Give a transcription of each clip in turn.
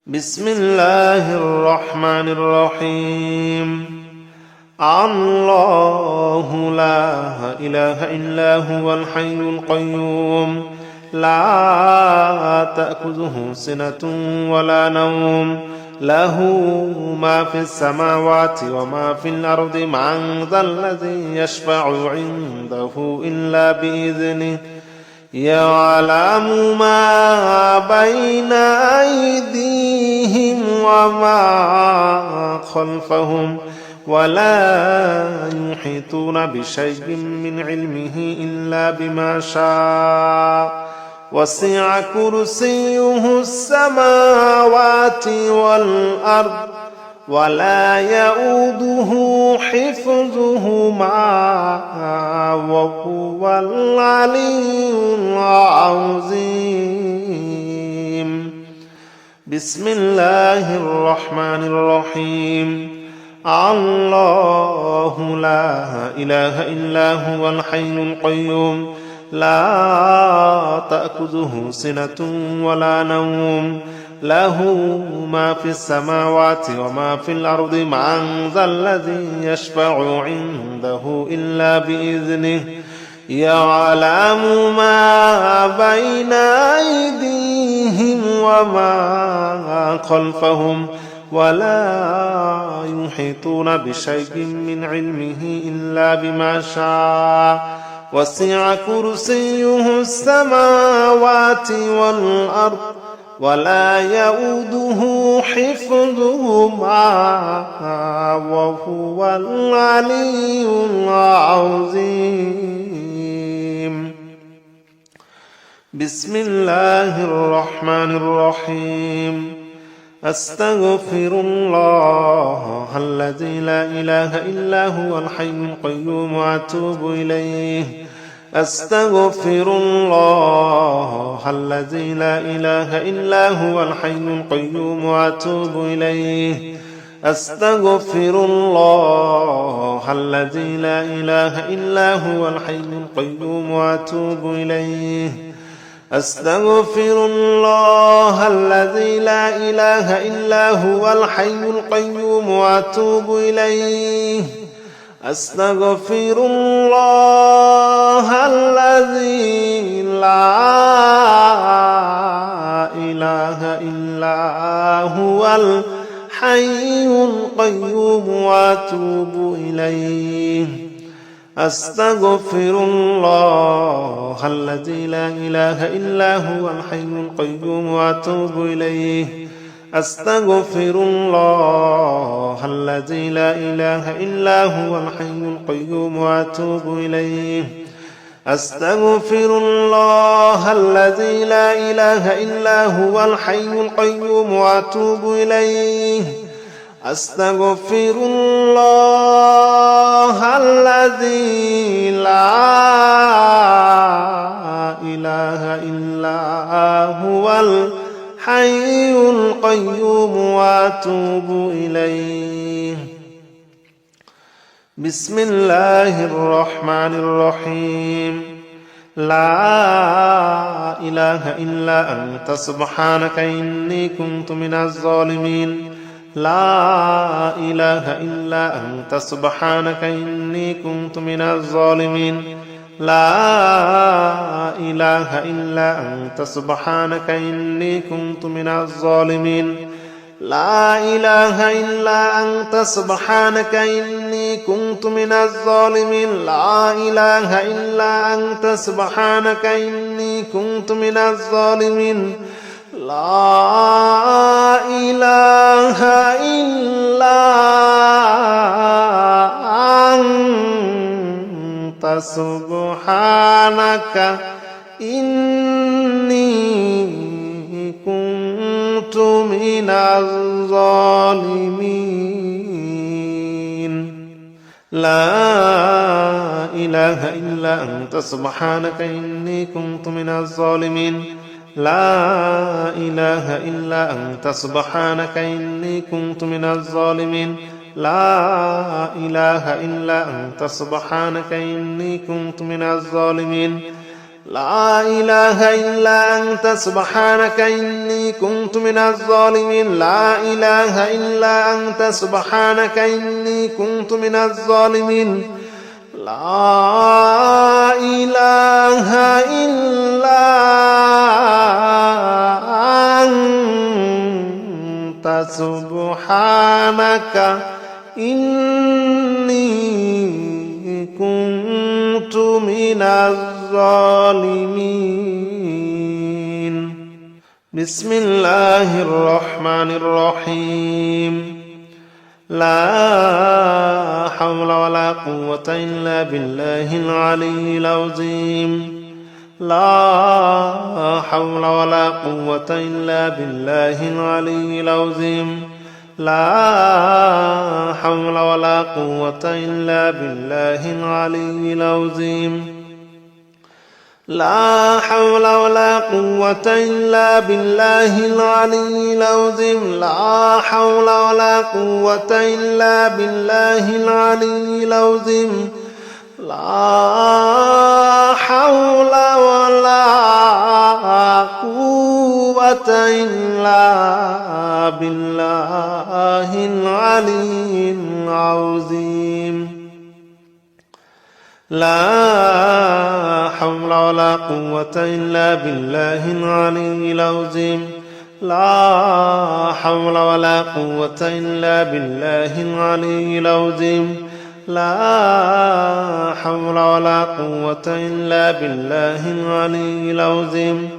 بسم الله الرحمن الرحيم. الله لا إله إلا هو الحي القيوم لا تأخذه سنة ولا نوم له ما في السماوات وما في الأرض من ذا الذي يشفع عنده إلا بإذنه يعلم ما بين أيديهم وما خلفهم ولا يحيطون بشيء من علمه إلا بما شاء وسع كرسيه السماوات والأرض ولا يؤوده حفظهما وهو العلي العظيم. بسم الله الرحمن الرحيم. الله لا إله إلا هو الحي القيوم لا تأخذه سنة ولا نوم له ما في السماوات وما في الأرض من ذا الذي يشفع عنده إلا بإذنه يعلم ما بين أيديهم وما خلفهم ولا يحيطون بشيء من علمه إلا بما شاء وسع كرسيه السماوات والأرض ولا يؤوده حفظهما وهو العلي العظيم. بسم الله الرحمن الرحيم. أستغفر الله الذي لا إله إلا هو الحي القيوم وأتوب إليه. أستغفر الله الذي لا إله إلا هو الحي القيوم وأتوب إليه. أستغفر الله الذي لا إله إلا هو الحي القيوم وأتوب إليه. أستغفر الله الذي لا إله إلا هو الحي القيوم وأتوب إليه. أستغفر الله الذي لا إله إلا هو الحي القيوم وأتوب إليه. أستغفر الله الذي لا إله إلا هو الحي القيوم وأتوب إليه. أستغفر الله الذي لا إله إلا هو الحي القيوم وأتوب إليه. أستغفر الله الذي لا إله إلا هو الحي القيوم وأتوب إليه. أستغفر الله الذي لا إله إلا هو الحي القيوم وأتوب إليه. بسم الله الرحمن الرحيم. لا إله إلا أنت سبحانك إني كنت من الظالمين. لا إله إلا أنت سبحانك إني كنت من الظالمين. لا إله إلا أنت سبحانك إني كنت من الظالمين. لا إله إلا أنت سبحانك إني كنت من الظالمين. لا إله إلا أنت سبحانك إني كنت من الظالمين. لا إله إلا أنت سبحانك إني كنت من الظالمين. لا إله إلا أنت سبحانك إني كنت من الظالمين. لا إله إلا أنت سبحانك إني كنت من الظالمين. لا إله إلا أنت سبحانك إني كنت من الظالمين. لا إله إلا أنت سبحانك إني كنت من الظالمين لا إله إلا أنت سبحانك إني كنت من الظالمين لا إله إلا أنت سبحانك إني كنت من الظالمين بسم الله الرحمن الرحيم لا حول ولا قوة إلا بالله العلي العظيم لا حول ولا قوة إلا بالله العلي العظيم لا حول ولا قوة إلا بالله العلي العظيم لا حول ولا قوة إلا بالله العلي العظيم لا حول ولا قوة إلا بالله العلي العظيم لا حول ولا قوة إلا بالله العلي العظيم لا حول ولا قوة إلا بالله العلي العظيم لا حول ولا قوة إلا بالله العلي العظيم لا حول ولا قوة إلا بالله العلي العظيم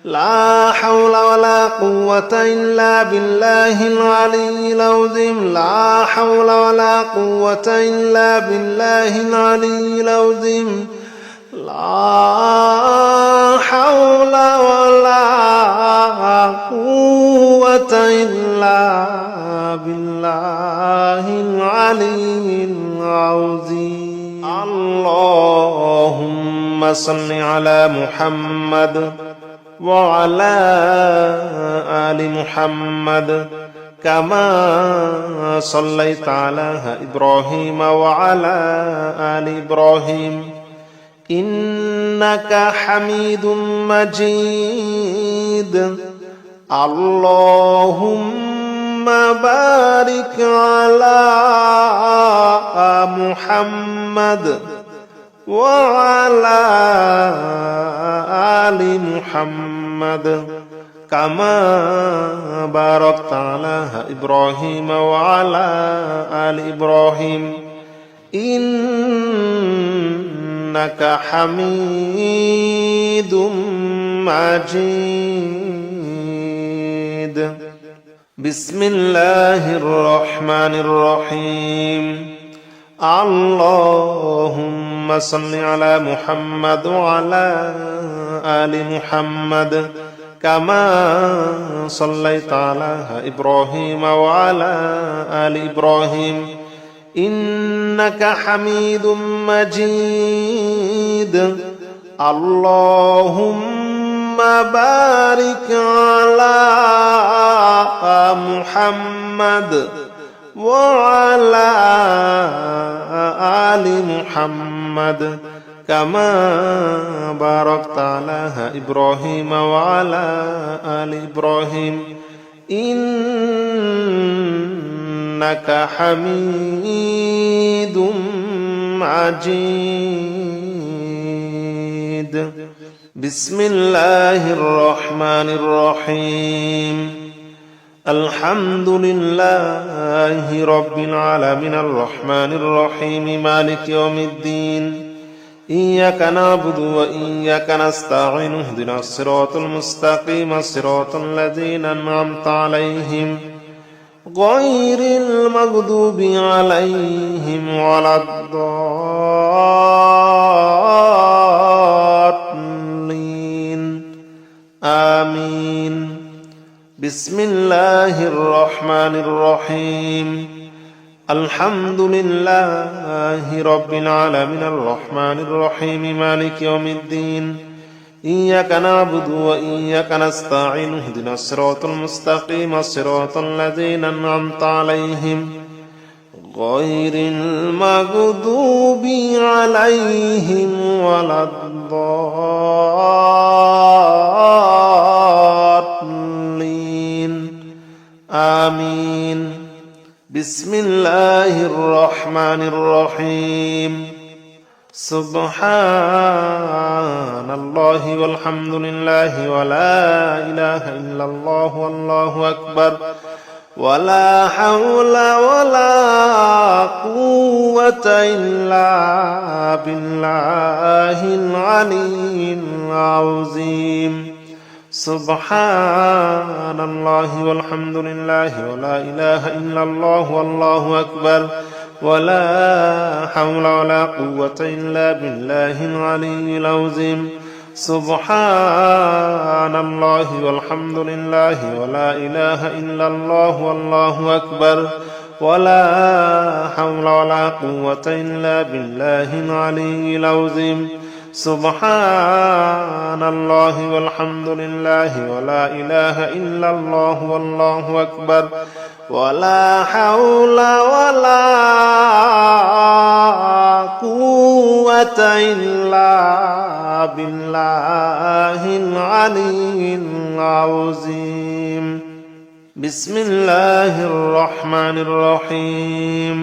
لا حول ولا قوة إلا بالله العلي العظيم لا حول ولا قوة إلا بالله العلي العظيم لا حول ولا قوة إلا بالله العلي العظيم اللهم صل على محمد وعلى آل محمد كما صليت على إبراهيم وعلى آل إبراهيم إنك حميد مجيد اللهم بارك على محمد وعلى آل محمد كما باركت على إبراهيم وعلى آل إبراهيم إنك حميد مجيد بسم الله الرحمن الرحيم اللهم صل على محمد وعلى آل محمد كما صليت على إبراهيم وعلى آل إبراهيم إنك حميد مجيد اللهم بارك على محمد وعلى آل محمد كما باركت على إبراهيم وعلى آل إبراهيم إنك حميد مجيد بسم الله الرحمن الرحيم الحمد لله رب العالمين الرحمن الرحيم مالك يوم الدين إياك نعبد وإياك نستعين اهدنا الصراط المستقيم صراط الذين أنعمت عليهم غير المغضوب عليهم ولا الضالين آمين بسم الله الرحمن الرحيم الحمد لله رب العالمين الرحمن الرحيم مالك يوم الدين إياك نعبد وإياك نستعين اهدنا الصراط المستقيم صراط الذين أنعمت عليهم غير المغضوب عليهم ولا الضالين الضالين آمين. بسم الله الرحمن الرحيم. سبحان الله والحمد لله ولا إله إلا الله والله أكبر ولا حول ولا قوة إلا بالله العلي العظيم. سبحان الله والحمد لله ولا إله إلا الله والله أكبر ولا حول ولا قوة إلا بالله العلي العظيم. سبحان الله والحمد لله ولا إله إلا الله والله أكبر ولا حول ولا قوة إلا بالله العلي العظيم. سبحان الله والحمد لله ولا إله إلا الله والله أكبر ولا حول ولا قوة إلا بالله العلي العظيم. بسم الله الرحمن الرحيم.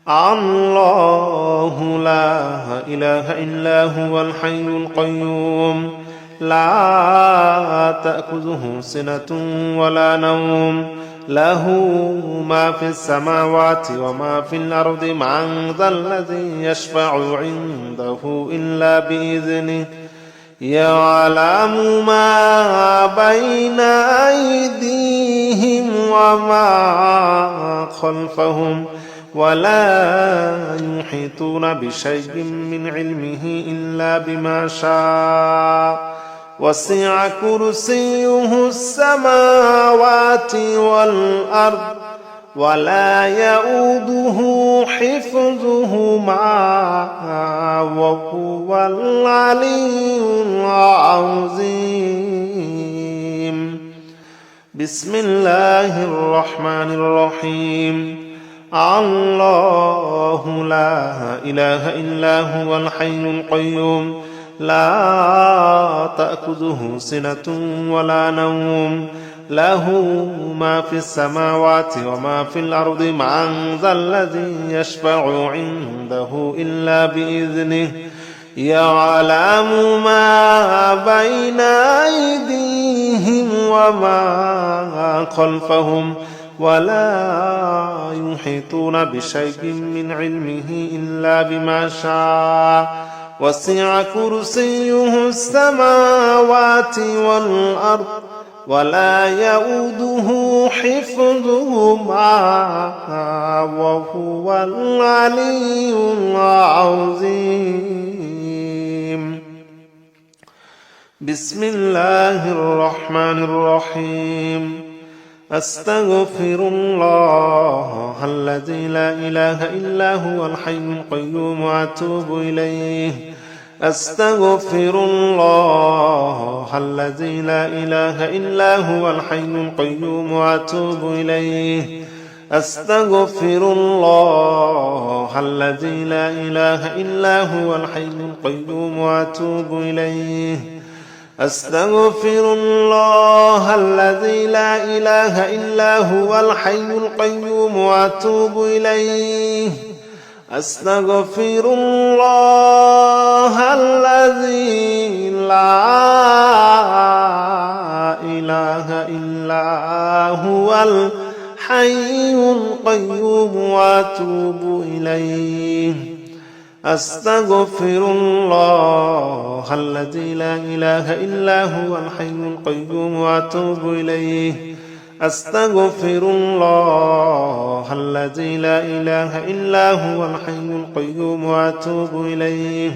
الله لا إله إلا هو الحي القيوم لا تأخذه سنة ولا نوم له ما في السماوات وما في الأرض من ذا الذي يشفع عنده إلا بإذنه يعلم ما بين أيديهم وما خلفهم ولا يحيطون بشيء من علمه إلا بما شاء وسع كرسيه السماوات والأرض ولا يؤوده حفظهما وهو العلي العظيم. بسم الله الرحمن الرحيم. الله لا إله إلا هو الحي القيوم لا تأخذه سنة ولا نوم له ما في السماوات وما في الأرض من ذا الذي يشفع عنده إلا بإذنه يعلم ما بين أيديهم وما خلفهم ولا يحيطون بشيء من علمه إلا بما شاء وسع كرسيه السماوات والأرض ولا يؤوده حفظهما وهو العلي العظيم. بسم الله الرحمن الرحيم. أستغفر الله الذي لا إله إلا هو الحي القيوم وأتوب إليه. أستغفر الله الذي لا إله إلا هو الحي القيوم وأتوب إليه. أستغفر الله الذي لا إله إلا هو الحي القيوم وأتوب إليه. أستغفر الله الذي لا إله إلا هو الحي القيوم وأتوب إليه. أستغفر الله الذي لا إله إلا هو الحي القيوم وأتوب إليه. أستغفر الله الذي لا إله إلا هو الحي القيوم وأتوب إليه. أستغفر الله الذي لا إله إلا هو الحي القيوم وأتوب إليه.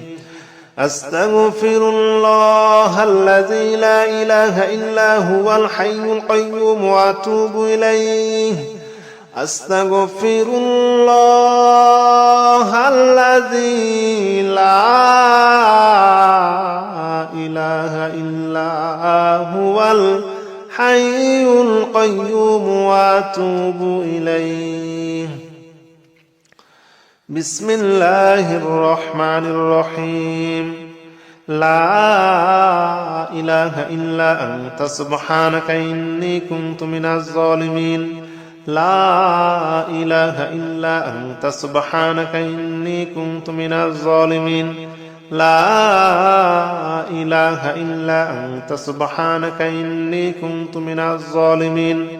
أستغفر الله الذي لا إله إلا هو الحي القيوم وأتوب إليه. أستغفر الله الذي لا إله إلا هو الحي القيوم وأتوب إليه. بسم الله الرحمن الرحيم. لا إله إلا أنت سبحانك إني كنت من الظالمين لا إله إلا أنت سبحانك إني كنت من الظالمين لا إله إلا أنت سبحانك إني كنت من الظالمين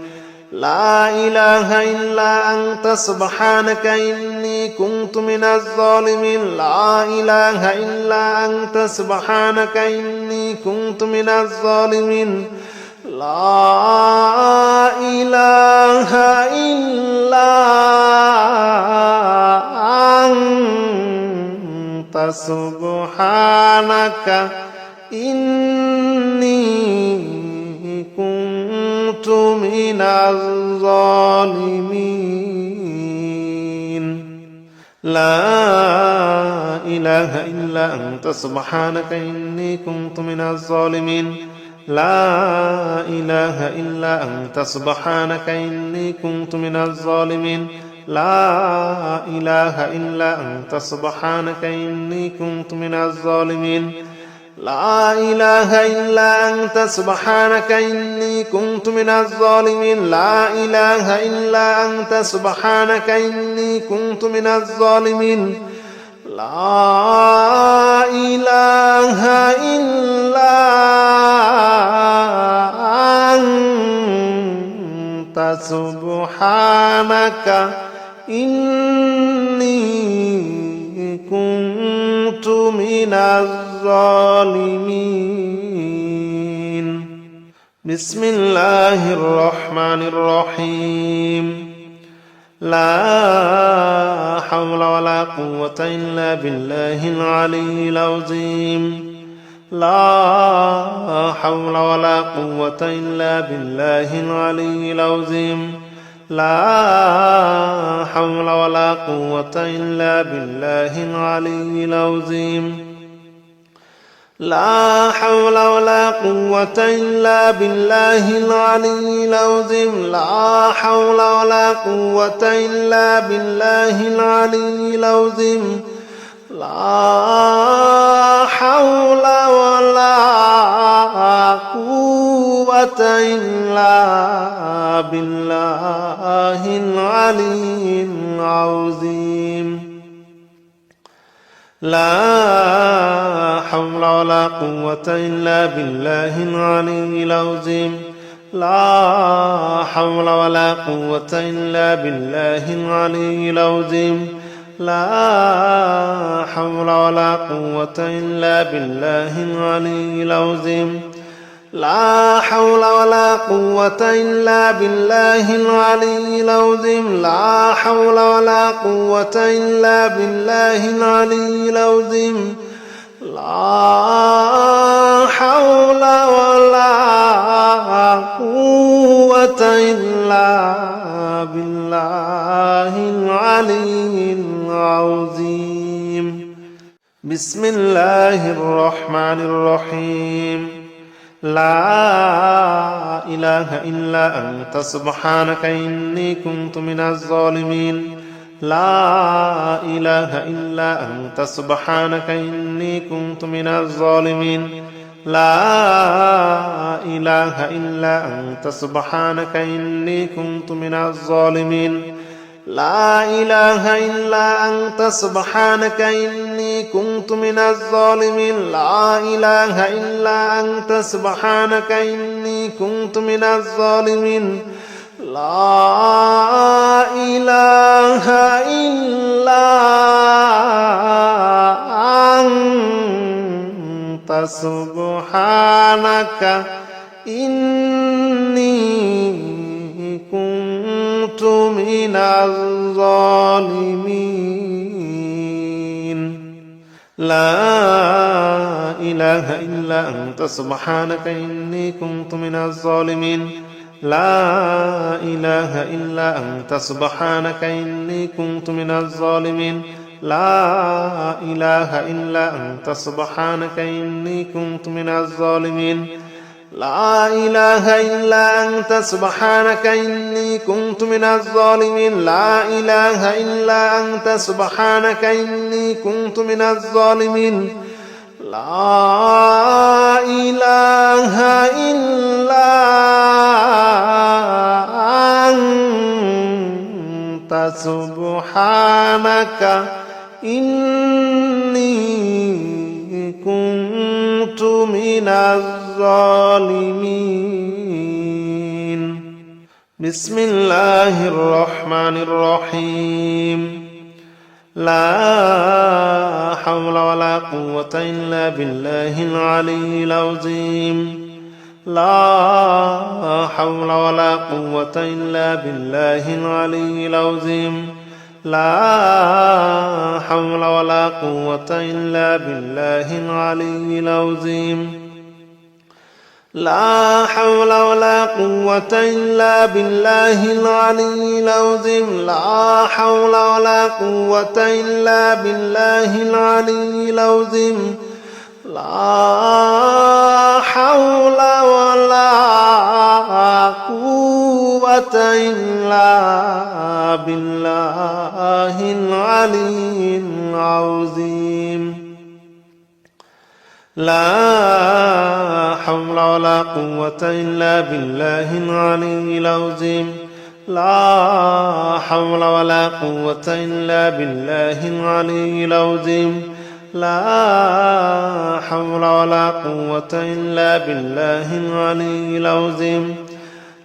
لا إله إلا أنت سبحانك إني كنت من الظالمين لا إله إلا أنت سبحانك إني كنت من الظالمين لا إله إلا أنت سبحانك إني كنت من الظالمين لا إله إلا أنت سبحانك إني كنت من الظالمين لا إله إلا أنت سبحانك إني كنت من الظالمين لا إله إلا أنت سبحانك إني كنت من الظالمين لا إله إلا أنت سبحانك إني كنت من الظالمين لا إله إلا أنت سبحانك إني كنت من الظالمين لا إله إلا أنت سبحانك إني كنت من الظالمين بسم الله الرحمن الرحيم لا حول ولا قوة إلا بالله العلي العظيم لا حول ولا قوة إلا بالله العلي العظيم لا حول ولا قوة إلا بالله العلي العظيم لا حول ولا قوة إلا بالله العلي العظيم لا حول ولا قوة إلا بالله العلي العظيم لا حول ولا قوة إلا بالله العلي العظيم لا حول ولا قوة إلا بالله العلي العظيم لا حول ولا قوة إلا بالله العلي العظيم لا حول ولا قوة إلا بالله العلي العظيم لا حول ولا قوة إلا بالله العلي العظيم لا حول ولا قوة إلا بالله العلي العظيم لا حول ولا قوة إلا بالله العلي العظيم بسم الله الرحمن الرحيم لا إله إلا أنت سبحانك إني كنت من الظالمين لا إله إلا أنت سبحانك إني كنت من الظالمين لا إله إلا أنت سبحانك إني كنت من الظالمين لا إله إلا أنت سبحانك إني كنت من الظالمين لا إله إلا أنت سبحانك إني كنت من الظالمين لا إله إلا أنت سبحانك إني كنت من الظالمين لا إله إلا أنت سبحانك إني كنت من الظالمين لا إله إلا أنت سبحانك إني كنت من الظالمين لا إله إلا أنت سبحانك إني كنت من الظالمين لا إله إلا أنت سبحانك إني كنت من الظالمين لا إله إلا أنت سبحانك إني كنت من الظالمين لا إله إلا أنت سبحانك إني كنت من الظالمين بسم الله الرحمن الرحيم لا حول ولا قوة إلا بالله العلي العظيم لا حول ولا قوة إلا بالله العلي العظيم لا حول ولا قوة إلا بالله العلي العظيم لا حول ولا قوة إلا بالله العلي العظيم لا حول ولا قوة إلا بالله العلي العظيم لا حول ولا قوة إلا بالله العلي العظيم لا حول ولا قوة إلا بالله العلي العظيم لا حول ولا قوة إلا بالله العلي العظيم لا حول ولا قوة إلا بالله العلي العظيم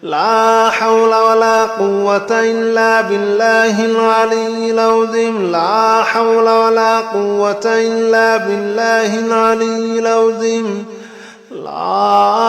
لا حول ولا قوة إلا بالله العلي العظيم لا حول ولا قوة إلا بالله العلي العظيم لا